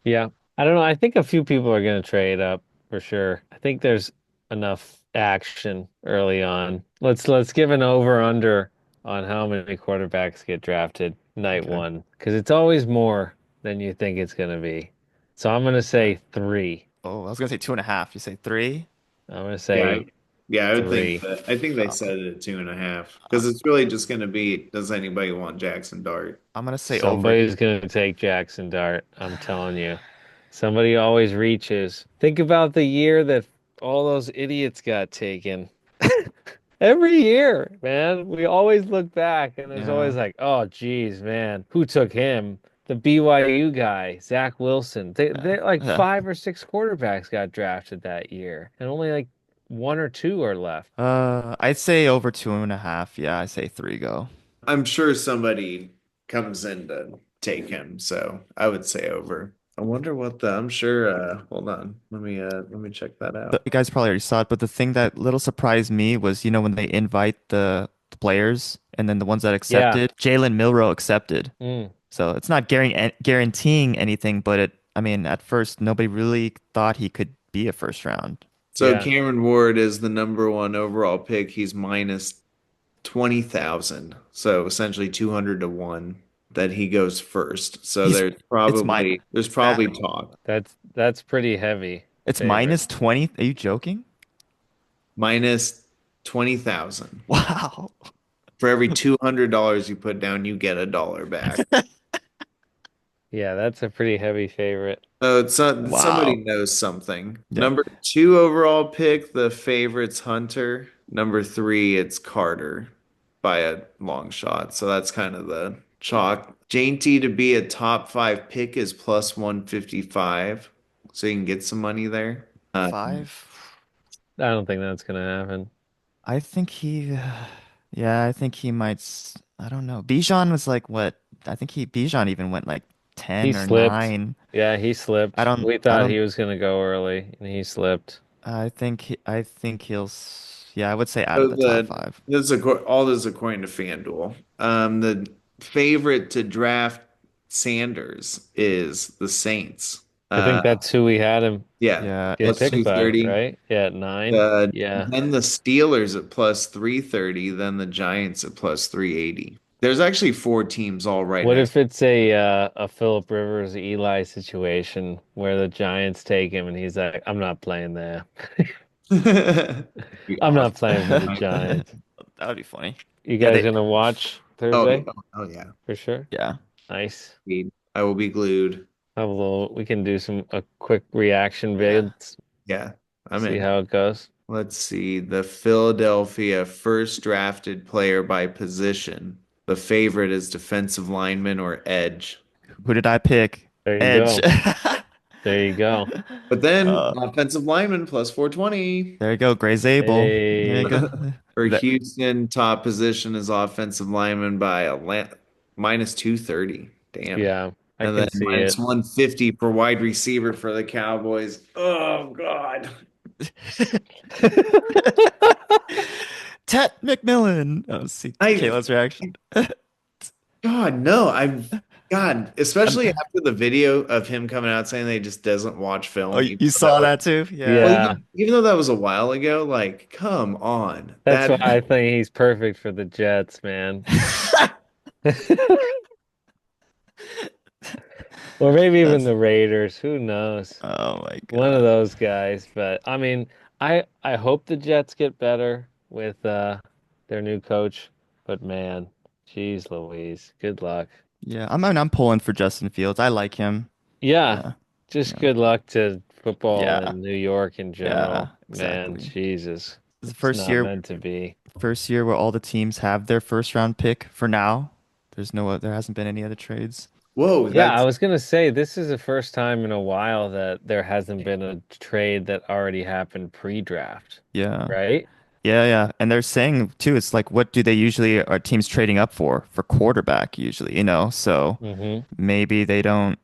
Yeah. I don't know. I think a few people are going to trade up for sure. I think there's enough action early on. Let's give an over under on how many quarterbacks get drafted night Okay. one because it's always more than you think it's going to be. So I'm going to Okay. say three. Oh, I was gonna say 2.5. You say three? I'm going to Yeah, say yeah, I would think three. that. I think they Uh, said it at 2.5 uh, because it's really just going to be, does anybody want Jackson Dart? I'm gonna say over. Somebody's going to take Jackson Dart. I'm telling you. Somebody always reaches. Think about the year that all those idiots got taken. Every year, man, we always look back and there's Yeah. always like, oh, geez, man, who took him? The BYU guy, Zach Wilson. Yeah. They're like Yeah. 5 or 6 quarterbacks got drafted that year, and only like 1 or 2 are left. I'd say over 2.5. Yeah, I say three go. I'm sure somebody comes in to take him, so I would say over. I wonder what the I'm sure hold on. Let me check that out. You guys probably already saw it, but the thing that little surprised me was, when they invite the players and then the ones that Yeah. accepted, Jalen Milroe accepted. Mm. So it's not guaranteeing anything, but I mean, at first nobody really thought he could be a first round. So Yeah. Cameron Ward is the number one overall pick. He's minus 20,000. So essentially 200 to 1 that he goes first. So He's it's my there's that probably talk. That's pretty heavy it's favorite. minus 20. Are you joking? Minus 20,000. Wow. For every $200 you put down, you get a dollar back. Yeah, that's a pretty heavy favorite. So somebody Wow. knows something. Yeah. Number two overall pick, the favorite's Hunter. Number three, it's Carter by a long shot. So that's kind of the chalk. Jainty to be a top five pick is plus 155. So you can get some money there. Five. I don't think that's gonna happen. I think yeah, I think he might. I don't know. Bijan was like what? I think Bijan even went like He 10 or slipped. 9. Yeah, he I slipped. don't. We I thought don't. he was gonna go early, and he slipped. I think yeah, I would say out of So the top five. all this is according to FanDuel. The favorite to draft Sanders is the Saints. I think Uh, that's who we had him yeah, Yeah, get plus picked by, 230. right? Yeah, at 9. Yeah. Then the Steelers at plus 330, then the Giants at plus 380. There's actually four teams all right What next. if it's a Philip Rivers Eli situation where the Giants take him and he's like, I'm not playing there. That'd be I'm not awesome. playing for the Giants. that would be funny. You Yeah, guys gonna watch Oh, yeah. Thursday Oh yeah. for sure? yeah, Nice. I will be glued. Have a little, we can do a quick reaction yeah. vids, Yeah, I'm see in. how it goes. Let's see. The Philadelphia first drafted player by position. The favorite is defensive lineman or edge. Who did I pick? There you Edge. go. There you go. But then Uh, offensive lineman plus 420. there you go, Gray Zabel. There you Hey, go. For That, Houston, top position is offensive lineman by minus 230. Damn. yeah, I And then can see minus it. 150 for wide receiver for the Cowboys. Oh, God. Ted McMillan. Oh, see I, Kayla's reaction. God, no. God, especially Um, after the video of him coming out saying that he just doesn't watch oh, film. you saw that too? Well, Yeah. Yeah, even though that was a while ago, like, come on. that's why I think he's perfect for the Jets, man. Or maybe even That's, the Raiders. Who knows? oh my One of God. those guys. But I mean, I hope the Jets get better with their new coach. But man, geez Louise, good luck. Yeah, I'm pulling for Justin Fields. I like him. Yeah, Yeah. just Yeah. good luck to football Yeah. in New York in Yeah, general. Man, exactly. Jesus. It's the It's not meant to be. first year where all the teams have their first round pick for now. There hasn't been any other trades. Whoa, Yeah, I that's was gonna say this is the first time in a while that there hasn't been a trade that already happened pre-draft, Yeah. right? Yeah, yeah. And they're saying too, it's like what do they usually are teams trading up for? For quarterback usually, So Hmm. maybe they don't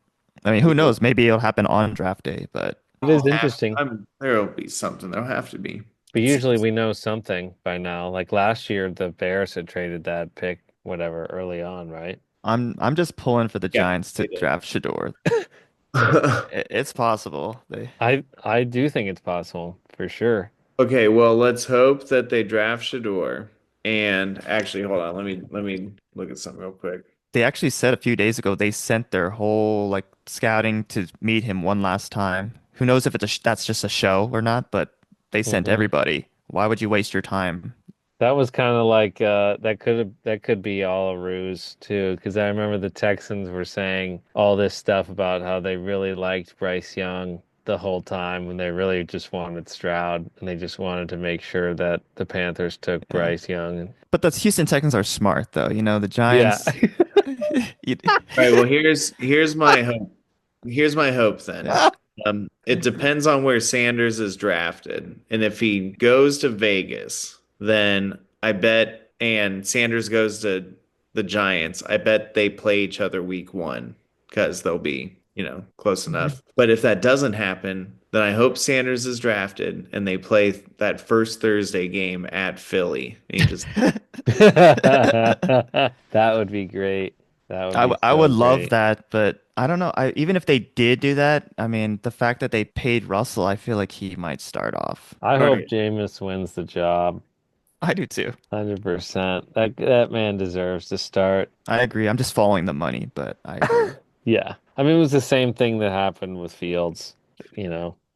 I mean, who knows? Maybe it'll happen on draft day, but It is interesting, there'll be something. There'll have to be. but usually we know something by now. Like last year, the Bears had traded that pick, whatever, early on, right? I'm just pulling for the Yeah, Giants to they did. draft Shador. It's possible. They I do think it's possible for sure. Okay, well, let's hope that they draft Shador. And actually, hold on. Let me look at something real quick. they actually said a few days ago they sent their whole like scouting to meet him one last time. Who knows if that's just a show or not, but they sent Hmm. everybody. Why would you waste your time? That was kind of like that could be all a ruse too, because I remember the Texans were saying all this stuff about how they really liked Bryce Young the whole time when they really just wanted Stroud and they just wanted to make sure that the Panthers took Yeah. Bryce Young. But the Houston Texans are smart though. The Yeah. Giants. you- All right, well, here's my hope. Here's my hope then. yeah. It depends on where Sanders is drafted. And if he goes to Vegas, then I bet, and Sanders goes to the Giants, I bet they play each other week one because they'll be, close Mhm. enough. But if that doesn't happen, then I hope Sanders is drafted and they play that first Thursday game at Philly. And he just That would be great. That would be I so would love great. that, but I don't know. Even if they did do that, I mean, the fact that they paid Russell, I feel like he might start off. I all hope right. Jameis wins the job. I do too. 100%. That man deserves to start. I agree. I'm just following the money, but I agree. Yeah. I mean, it was the same thing that happened with Fields,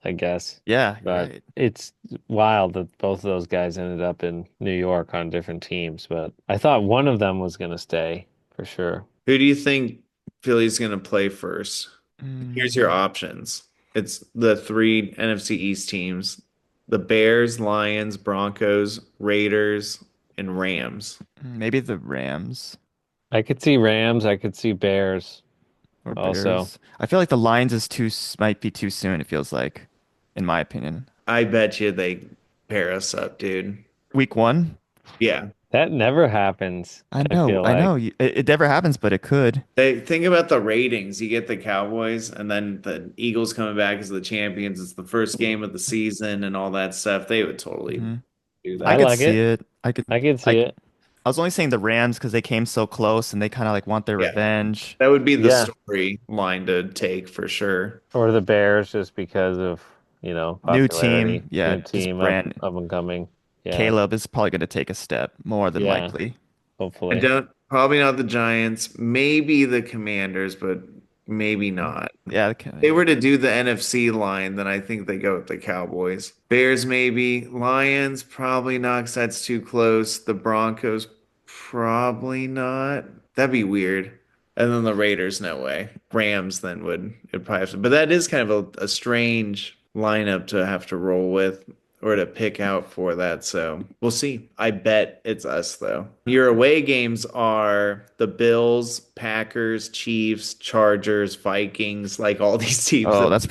I guess. Yeah, you're But right. it's wild that both of those guys ended up in New York on different teams. But I thought one of them was going to stay for sure. Who do you think Philly's going to play first? Here's your Mm, options. It's the three NFC East teams: the Bears, Lions, Broncos, Raiders, and Rams. maybe the Rams I could see Rams. I could see Bears or also. Bears. I feel like the Lions is might be too soon, it feels like, in my opinion. I bet you they pair us up, dude. Week one? Yeah. That never happens, I I know, feel I like. know. It never happens, but it could. They think about the ratings. You get the Cowboys and then the Eagles coming back as the champions. It's the first game of the season and all that stuff. They would totally Hmm. do I I that. could like see it. it. I could I could I see it. I was only saying the Rams because they came so close and they kind of like want their Yeah. revenge. That would be the Yeah. storyline to take for sure. Or the Bears just because of, New popularity. team, yeah, New just team brand. up and coming. Yeah. Caleb is probably going to take a step more than Yeah. likely. I Hopefully. don't, probably not the Giants, maybe the Commanders, but maybe not. Yeah, If they okay. were to do the NFC line, then I think they go with the Cowboys. Bears, maybe. Lions, probably not, 'cause that's too close. The Broncos, probably not. That'd be weird. And then the Raiders, no way. Rams then would probably have to. But that is kind of a strange lineup to have to roll with or to pick out for that. So we'll see. I bet it's us though. Your away games are the Bills, Packers, Chiefs, Chargers, Vikings, like all these teams Oh, that that's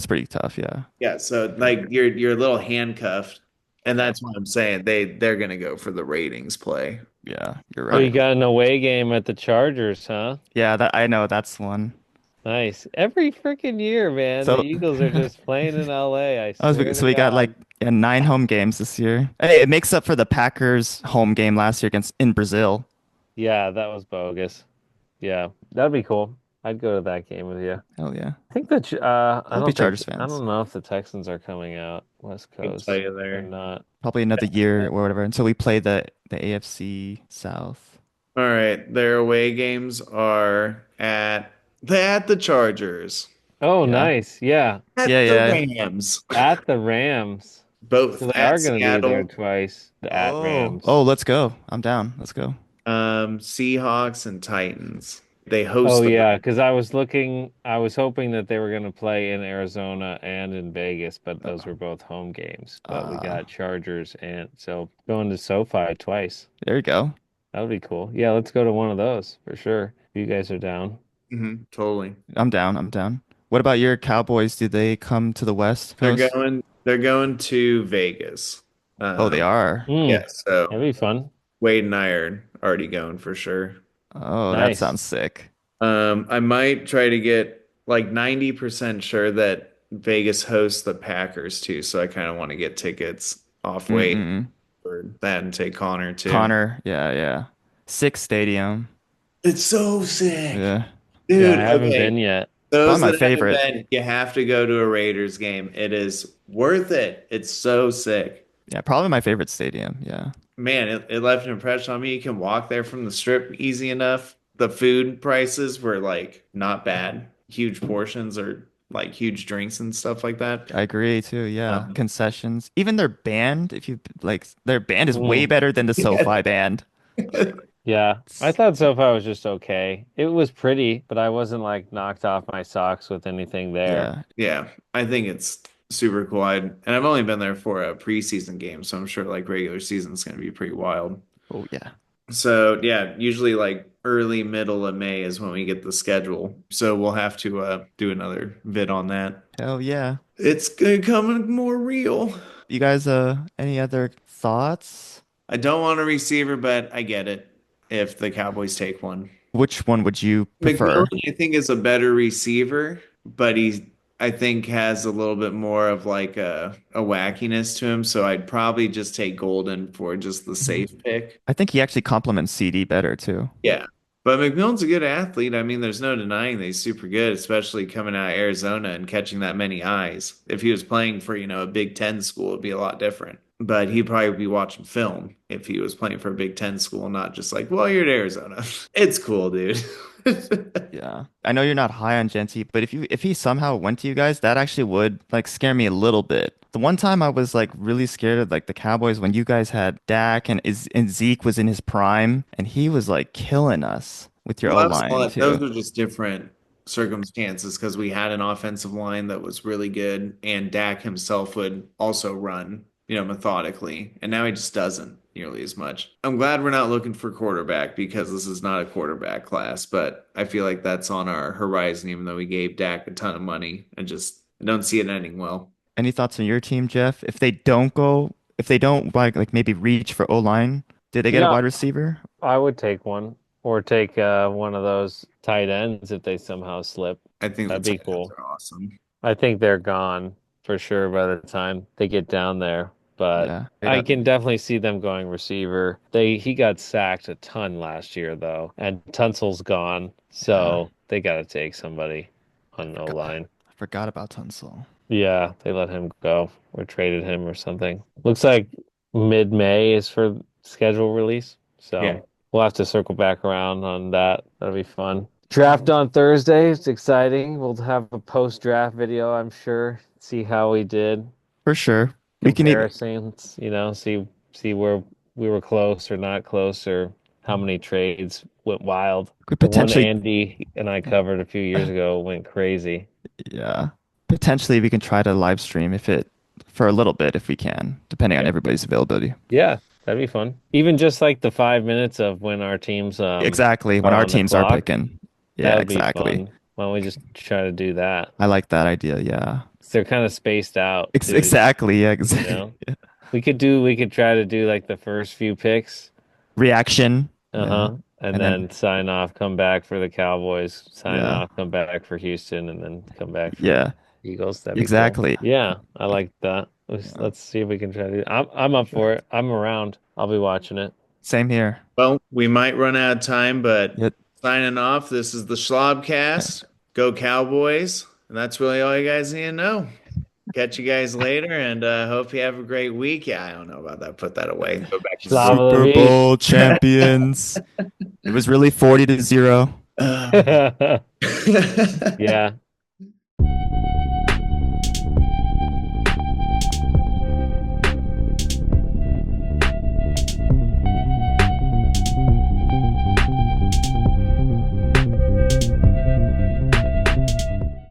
pretty tough. Yeah. yeah, so like you're a little handcuffed. And that's what I'm saying. They're gonna go for the ratings play. Yeah, you're Oh, you right. got an away game at the Chargers, huh? Yeah, that I know that's one. Nice. Every freaking year, man, the So, Eagles are just playing in LA. I swear to so we got like God. yeah, 9 home games this year. Hey, it makes up for the Packers home game last year against in Brazil. Yeah, that was bogus. Yeah, that'd be cool. I'd go to that game with you. Hell yeah. I think that Hope you Chargers I fans. don't know if the Texans are coming out West I can tell Coast you or there. not. Probably another year or whatever until we play the AFC South. All right, their away games are at the Chargers, Oh, Yeah. nice. Yeah, Yeah, at the yeah. Rams, at the Rams. So both they at are going to be there Seattle, twice, the at Oh. Rams. Oh, let's go. I'm down. Let's go. Seahawks and Titans. They Oh host the yeah, because I was hoping that they were going to play in Arizona and in Vegas, but those were both home games. But we Uh, got Chargers and so going to SoFi twice. there you go. That would be cool. Yeah, let's go to one of those for sure. If you guys are down. totally. I'm down. I'm down. What about your Cowboys? Do they come to the West Coast? They're going to Vegas. Oh, they Um, are. yeah, Hmm, so that'd be fun. Wade and I are already going for sure. Oh, that Nice. sounds sick. I might try to get like 90% sure that Vegas hosts the Packers too, so I kind of want to get tickets off Wade Mm-mm. for that and take Connor too. Connor. Yeah, yeah. Six stadium. It's so sick. Yeah. Yeah, I Dude, haven't okay. been yet. Probably Those my that haven't favorite. been, you have to go to a Raiders game. It is worth it. It's so sick. Yeah, probably my favorite stadium. Yeah. Man, it left an impression on me. You can walk there from the strip easy enough. The food prices were like not bad. Huge portions or like huge drinks and stuff like that. I agree too. Yeah. Um, Concessions. Even their band, if you like, their band is way Mm, better than the yeah. SoFi band. yeah, I It's- thought SoFi was just okay. It was pretty, but I wasn't like knocked off my socks with anything there. Yeah. Yeah, I think it's super cool. And I've only been there for a preseason game, so I'm sure like regular season's going to be pretty wild. Oh, yeah. So yeah, usually like early middle of May is when we get the schedule. So we'll have to do another vid on that. Hell yeah. It's gonna come more real. You guys, any other thoughts? I don't want a receiver, but I get it if the Cowboys take one. Which one would you prefer? McMillan, I think, is a better receiver, but I think has a little bit more of like a wackiness to him. So I'd probably just take Golden for just the Mhm. safe pick. I think he actually complements CD better too. Yeah. But McMillan's a good athlete. I mean, there's no denying that he's super good, especially coming out of Arizona and catching that many eyes. If he was playing for, a Big Ten school, it'd be a lot different. But he'd probably be watching film if he was playing for a Big Ten school, not just like, well, you're at Arizona. It's cool, dude. Yeah. I know you're not high on Genty, but if he somehow went to you guys, that actually would like scare me a little bit. The one time I was like really scared of like the Cowboys when you guys had Dak and Zeke was in his prime and he was like killing us with your Well, O that's line those too. are just different circumstances because we had an offensive line that was really good, and Dak himself would also run, methodically, and now he just doesn't nearly as much. I'm glad we're not looking for quarterback because this is not a quarterback class, but I feel like that's on our horizon, even though we gave Dak a ton of money. I don't see it ending well. Any thoughts on your team, Jeff? If they don't like maybe reach for O line, did they get a Yeah, wide receiver? I would take one or take one of those tight ends if they somehow slip. I think the That'd be tight ends cool. are awesome. I think they're gone for sure by the time they get down there. But Yeah. Straight I up. can definitely see them going receiver. He got sacked a ton last year though, and Tunsil's gone, Yeah. so they got to take somebody I on O forgot line. I forgot about Tunsil. Yeah, they let him go or traded him or something. Looks like mid-May is for schedule release, Yeah. so we'll have to circle back around on that. That'll be fun. Draft on Thursday. It's exciting. We'll have a post-draft video, I'm sure. See how we did. For sure. We can even Comparisons, see where we were close or not close or how many trades went wild. could The one potentially Andy and I covered a few years ago went crazy. yeah. Potentially we can try to live stream if it for a little bit if we can, depending on Yeah. everybody's availability. Yeah, that'd be fun. Even just like the 5 minutes of when our teams Exactly. When are our on the teams are clock, picking. that Yeah, would be exactly. fun. Why don't we just try to do that? I like that idea. Yeah. 'Cause they're kind of spaced out too, Exactly. Yeah, you exactly. know? We could try to do like the first few picks, Reaction. Yeah. and And then then sign off, come back for the Cowboys, sign yeah. off, come back for Houston, and then come back for the Yeah. Eagles. That'd be cool. Exactly. Yeah, I like that. Let's, Yeah. let's see if we can try to. I'm up for it. I'm around. I'll be watching it. Same here. Well, we might run out of time, but Yep. signing off, this is the Schlabcast. Go Cowboys. And that's really all you guys need to know. Catch you guys later and hope you have a great week. Yeah, I don't know about that. Put that away. Go back to sleep. Slava Super Levi. Bowl champions. It was really 40-0. Uh, Yeah.